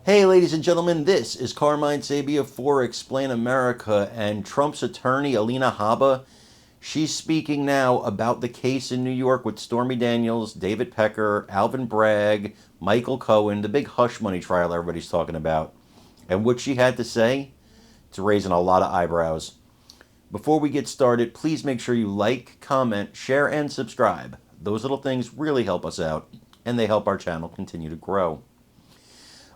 Hey, ladies and gentlemen, this is Carmine Sabia for Explain America, and Trump's attorney, Alina Habba, she's speaking now about the case in New York with Stormy Daniels, David Pecker, Alvin Bragg, Michael Cohen, the big hush money trial everybody's talking about. And what she had to say, it's raising a lot of eyebrows. Before we get started, please make sure you like, comment, share, and subscribe. Those little things really help us out, and they help our channel continue to grow.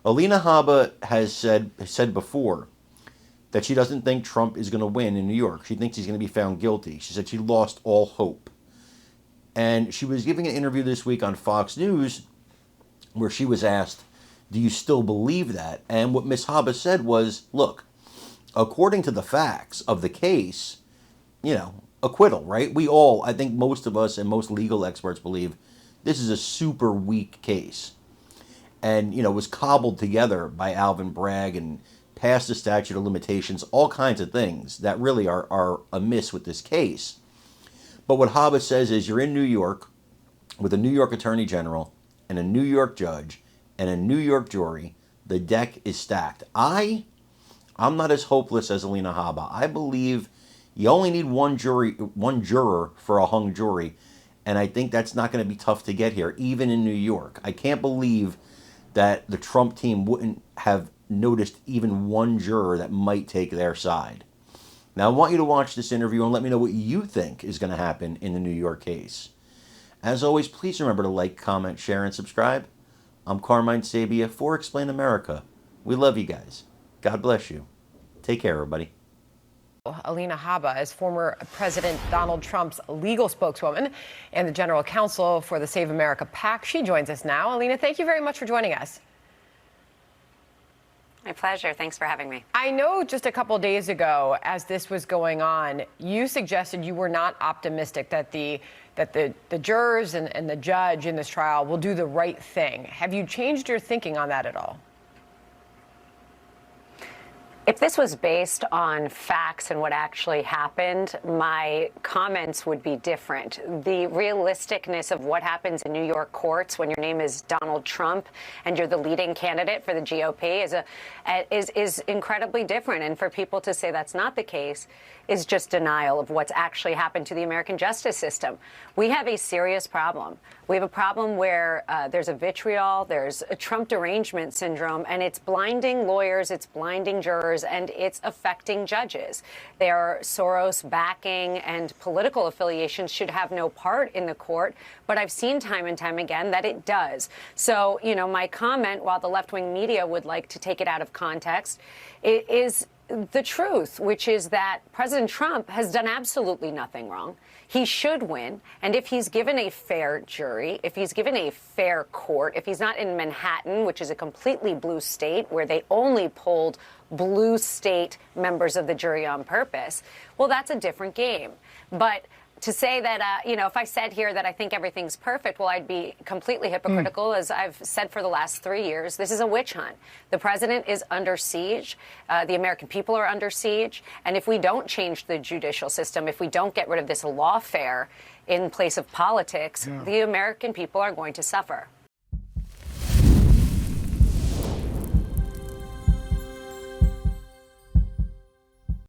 Alina Habba has said before that she doesn't think Trump is going to win in New York. She thinks he's going to be found guilty. She said she lost all hope. And she was giving an interview this week on Fox News where she was asked, do you still believe that? And what Ms. Habba said was, look, according to the facts of the case, acquittal, right? We all, I think most of us and most legal experts believe this is a super weak case. And, was cobbled together by Alvin Bragg and past the statute of limitations, all kinds of things that really are amiss with this case. But what Habba says is you're in New York with a New York Attorney General and a New York judge and a New York jury. The deck is stacked. I'm not as hopeless as Alina Habba. I believe you only need one juror for a hung jury. And I think that's not going to be tough to get here, even in New York. I can't believe that the Trump team wouldn't have noticed even one juror that might take their side. Now, I want you to watch this interview and let me know what you think is going to happen in the New York case. As always, please remember to like, comment, share, and subscribe. I'm Carmine Sabia for Explain America. We love you guys. God bless you. Take care, everybody. Alina Habba is former President Donald Trump's legal spokeswoman and the general counsel for the Save America PAC. She joins us now. Alina, thank you very much for joining us. My pleasure. Thanks for having me. I know just a couple days ago, as this was going on, you suggested you were not optimistic that the jurors and the judge in this trial will do the right thing. Have you changed your thinking on that at all? If this was based on facts and what actually happened, my comments would be different. The realisticness of what happens in New York courts when your name is Donald Trump and you're the leading candidate for the GOP is incredibly different. And for people to say that's not the case is just denial of what's actually happened to the American justice system. We have a serious problem. We have a problem where there's a vitriol, there's a Trump derangement syndrome, and it's blinding lawyers, it's blinding jurors, and it's affecting judges. Their Soros backing and political affiliations should have no part in the court, but I've seen time and time again that it does. So, my comment, while the left-wing media would like to take it out of context, it is the truth, which is that President Trump has done absolutely nothing wrong. He should win. And if he's given a fair jury, if he's given a fair court, if he's not in Manhattan, which is a completely blue state where they only polled blue state members of the jury on purpose, well, that's a different game. But to say that, if I said here that I think everything's perfect, well, I'd be completely hypocritical. As I've said for the last 3 years, this is a witch hunt. The president is under siege. The American people are under siege. And if we don't change the judicial system, if we don't get rid of this lawfare in place of politics, the American people are going to suffer.